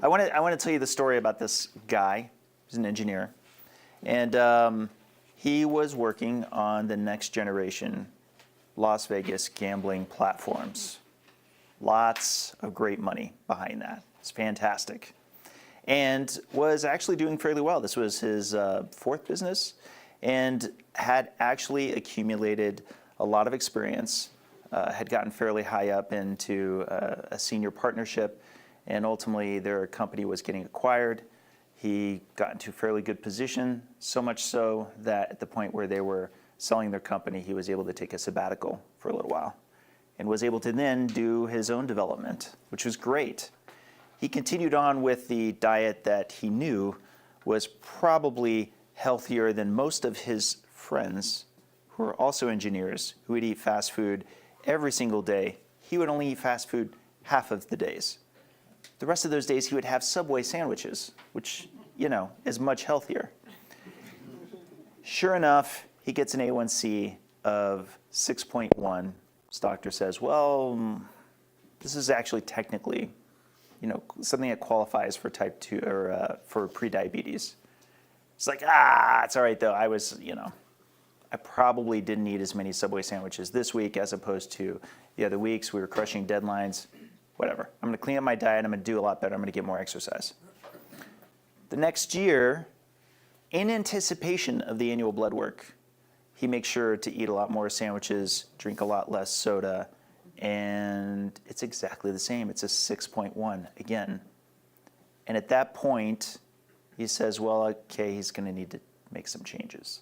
I want to tell you the story about this guy. He's an engineer, and he was working on the next generation Las Vegas gambling platforms. Lots of great money behind that. It's fantastic. And was actually doing fairly well. This was his fourth business and had actually accumulated a lot of experience, had gotten fairly high up into a senior partnership, and ultimately their company was getting acquired. He got into a fairly good position, so much so that at the point where they were selling their company, he was able to take a sabbatical for a little while and was able to then do his own development, which was great. He continued on with the diet that he knew was probably healthier than most of his friends who are also engineers who would eat fast food every single day. He would only eat fast food half of the days. The rest of those days he would have Subway sandwiches, which, is much healthier. Sure enough, he gets an A1C of 6.1. His doctor says, well, this is actually technically, something that qualifies for type 2 or for prediabetes. It's like, it's all right though. I probably didn't eat as many Subway sandwiches this week as opposed to the other weeks. We were crushing deadlines. Whatever. I'm going to clean up my diet. I'm going to do a lot better. I'm going to get more exercise. The next year, in anticipation of the annual blood work, he makes sure to eat a lot more sandwiches, drink a lot less soda, and it's exactly the same. It's a 6.1 again. And at that point, he says, well, okay, he's going to need to make some changes.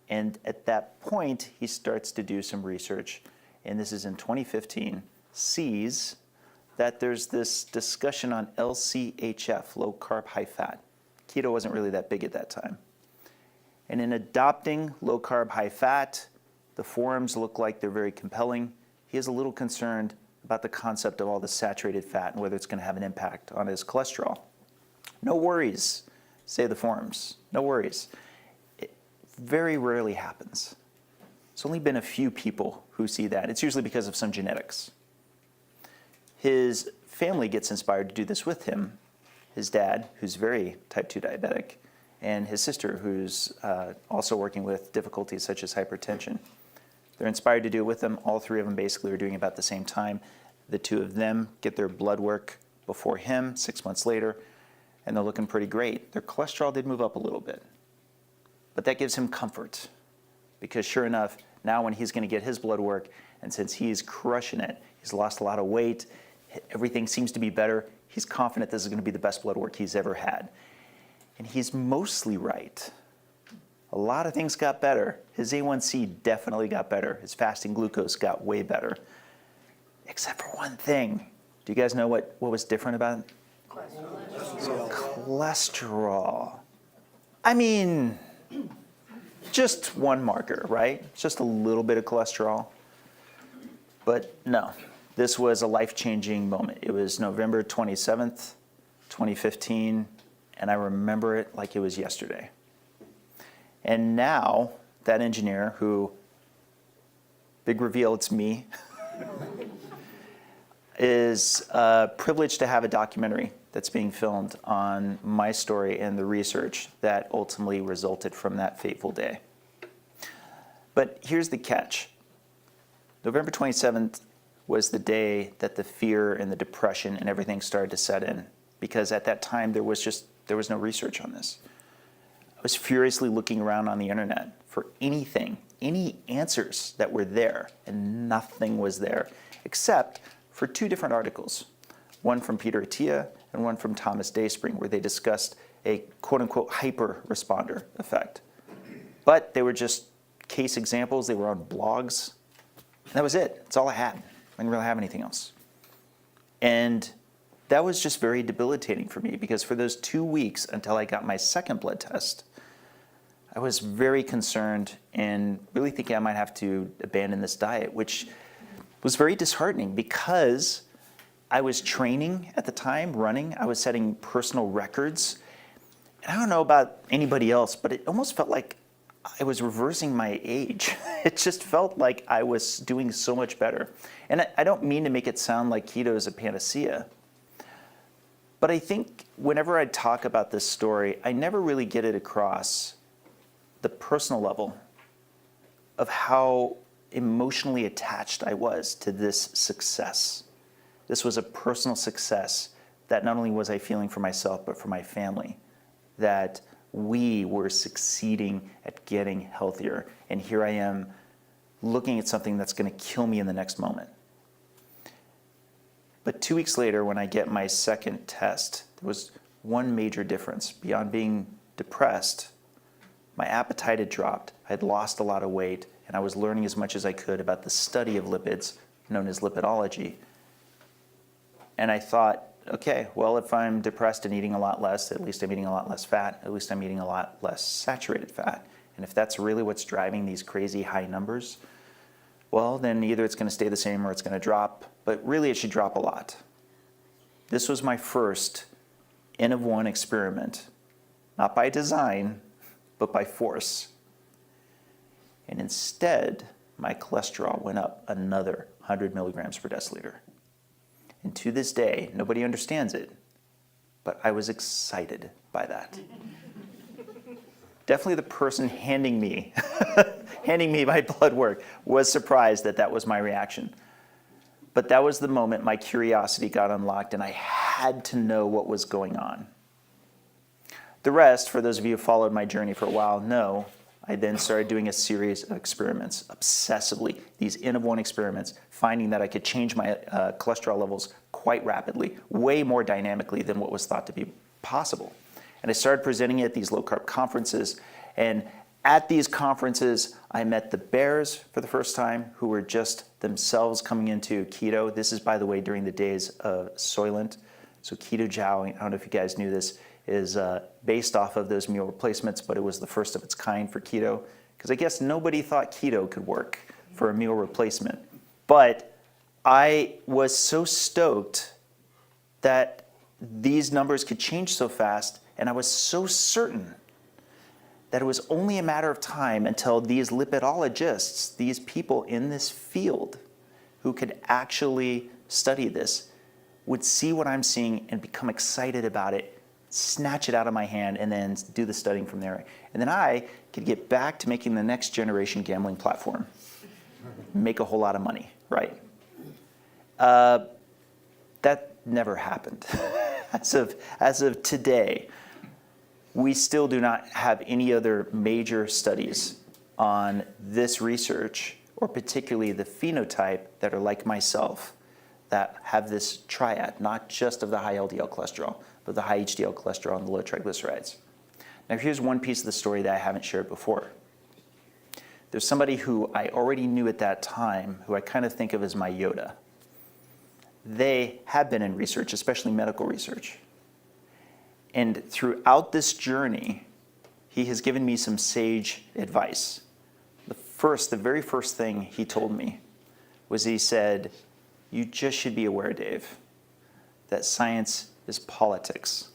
And at that point, he starts to do some research, and this is in 2015, sees that there's this discussion on LCHF, low carb, high fat. Keto wasn't really that big at that time. And in adopting low carb, high fat, the forums look like they're very compelling. He is a little concerned about the concept of all the saturated fat and whether it's going to have an impact on his cholesterol. No worries, say the forums. No worries. It very rarely happens. It's only been a few people who see that. It's usually because of some genetics. His family gets inspired to do this with him. His dad, who's very type 2 diabetic, and his sister, who's also working with difficulties such as hypertension. They're inspired to do it with them. All three of them basically are doing about the same time. The two of them get their blood work before him 6 months later, and they're looking pretty great. Their cholesterol did move up a little bit, but that gives him comfort because sure enough, now when he's going to get his blood work, and since he's crushing it, he's lost a lot of weight, everything seems to be better, he's confident this is going to be the best blood work he's ever had. And he's mostly right. A lot of things got better. His A1C definitely got better. His fasting glucose got way better. Except for one thing. Do you guys know what was different about it? Cholesterol. I mean, just one marker, right? Just a little bit of cholesterol. But no, this was a life-changing moment. It was November 27th, 2015, and I remember it like it was yesterday. And now, that engineer who, big reveal, it's me, is privileged to have a documentary that's being filmed on my story and the research that ultimately resulted from that fateful day. But here's the catch. November 27th was the day that the fear and the depression and everything started to set in, because at that time there was no research on this. I was furiously looking around on the internet for anything, any answers that were there, and nothing was there, except for two different articles, one from Peter Attia and one from Thomas Dayspring, where they discussed a quote-unquote hyper-responder effect. But they were just case examples. They were on blogs. And that was it. That's all I had. I didn't really have anything else. And that was just very debilitating for me, because for those 2 weeks until I got my second blood test, I was very concerned and really thinking I might have to abandon this diet, which was very disheartening because I was training at the time, running. I was setting personal records. And I don't know about anybody else, but it almost felt like I was reversing my age. It just felt like I was doing so much better. And I don't mean to make it sound like keto is a panacea, But I think whenever I talk about this story, I never really get it across the personal level of how emotionally attached I was to this success. This was a personal success that not only was I feeling for myself, but for my family, that we were succeeding at getting healthier. And here I am looking at something that's going to kill me in the next moment. But 2 weeks later, when I get my second test, there was one major difference. Beyond being depressed, my appetite had dropped, I had lost a lot of weight, and I was learning as much as I could about the study of lipids, known as lipidology. And I thought, okay, well, if I'm depressed and eating a lot less, at least I'm eating a lot less fat, at least I'm eating a lot less saturated fat. And if that's really what's driving these crazy high numbers, well, then either it's going to stay the same or it's going to drop, but really it should drop a lot. This was my first N of 1 experiment, not by design, but by force. And instead, my cholesterol went up another 100 milligrams per deciliter. And to this day, nobody understands it, but I was excited by that. Definitely the person handing me my blood work was surprised that that was my reaction. But that was the moment my curiosity got unlocked and I had to know what was going on. The rest, for those of you who followed my journey for a while, know I then started doing a series of experiments, obsessively, these N of 1 experiments, finding that I could change my cholesterol levels quite rapidly, way more dynamically than what was thought to be possible. And I started presenting it at these low-carb conferences. And at these conferences, I met the bears for the first time, who were just themselves coming into keto. This is, by the way, during the days of Soylent. So Keto Chow, I don't know if you guys knew this, is based off of those meal replacements, but it was the first of its kind for keto. Because I guess nobody thought keto could work for a meal replacement. But I was so stoked that these numbers could change so fast, and I was so certain that it was only a matter of time until these lipidologists, these people in this field who could actually study this, would see what I'm seeing and become excited about it, snatch it out of my hand, and then do the studying from there. And then I could get back to making the next generation gambling platform, make a whole lot of money, right? That never happened. As of today, we still do not have any other major studies on this research, or particularly the phenotype that are like myself, that have this triad, not just of the high LDL cholesterol, but the high HDL cholesterol and the low triglycerides. Now here's one piece of the story that I haven't shared before. There's somebody who I already knew at that time, who I kind of think of as my Yoda. They have been in research, especially medical research. And throughout this journey, he has given me some sage advice. The very first thing he told me was, he said, you just should be aware, Dave, that science is politics.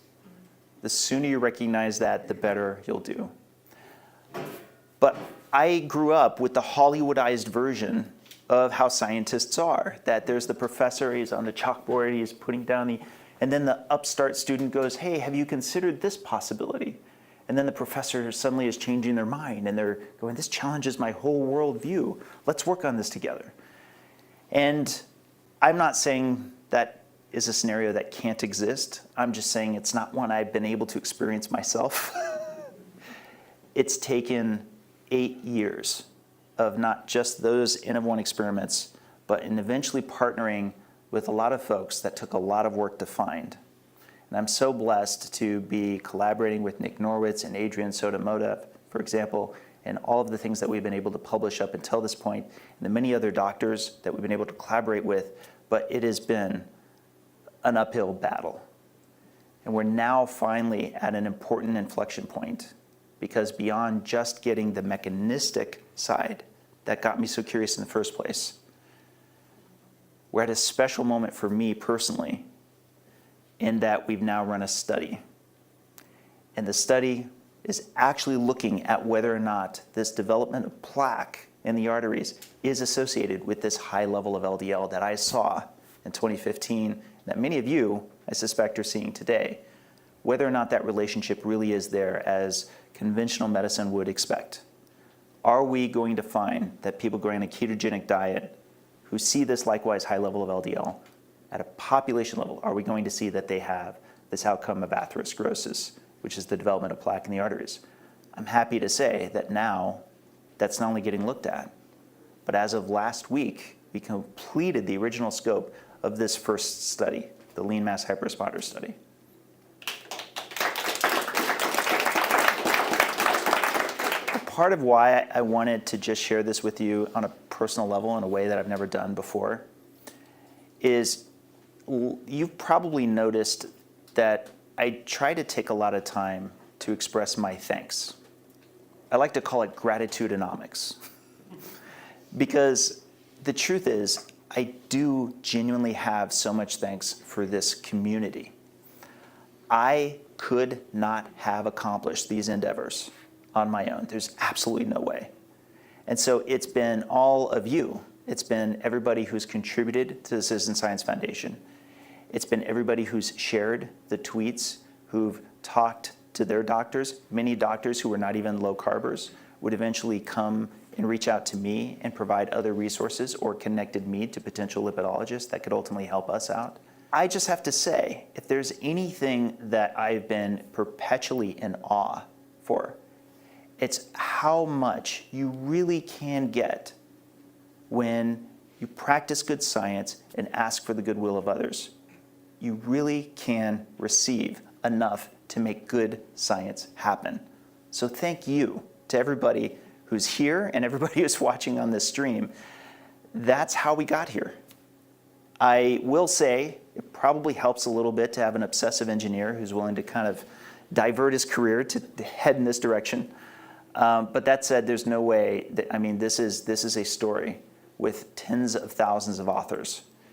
The sooner you recognize that, the better you'll do. But I grew up with the Hollywoodized version of how scientists are, that there's the professor, he's on the chalkboard, he's putting down and then the upstart student goes, hey, have you considered this possibility? And then the professor suddenly is changing their mind and they're going, this challenges my whole worldview. Let's work on this together. And I'm not saying that is a scenario that can't exist. I'm just saying it's not one I've been able to experience myself. It's taken 8 years of not just those N of 1 experiments, but in eventually partnering with a lot of folks that took a lot of work to find. And I'm so blessed to be collaborating with Nick Norwitz and Adrian Sotomoda, for example, and all of the things that we've been able to publish up until this point, and the many other doctors that we've been able to collaborate with, but it has been an uphill battle. And we're now finally at an important inflection point, because beyond just getting the mechanistic side that got me so curious in the first place, we're at a special moment for me personally, in that we've now run a study. And the study is actually looking at whether or not this development of plaque in the arteries is associated with this high level of LDL that I saw in 2015, that many of you I suspect, are seeing today, whether or not that relationship really is there as conventional medicine would expect. Are we going to find that people going on a ketogenic diet who see this likewise high level of LDL at a population level, are we going to see that they have this outcome of atherosclerosis, which is the development of plaque in the arteries? I'm happy to say that now that's not only getting looked at, but as of last week, we completed the original scope of this first study, the lean mass hyperresponder study. Part of why I wanted to just share this with you on a personal level in a way that I've never done before is you've probably noticed that I try to take a lot of time to express my thanks. I like to call it gratitudeonomics. Because the truth is, I do genuinely have so much thanks for this community. I could not have accomplished these endeavors on my own. There's absolutely no way. And so it's been all of you. It's been everybody who's contributed to the Citizen Science Foundation. It's been everybody who's shared the tweets, who've talked to their doctors. Many doctors who were not even low carbers would eventually come and reach out to me and provide other resources or connected me to potential lipidologists that could ultimately help us out. I just have to say, if there's anything that I've been perpetually in awe for, it's how much you really can get when you practice good science and ask for the goodwill of others. You really can receive enough to make good science happen. So thank you to everybody who's here and everybody who's watching on this stream. That's how we got here. I will say it probably helps a little bit to have an obsessive engineer who's willing to kind of divert his career to head in this direction. But that said, there's no way that, this is a story with tens of thousands of authors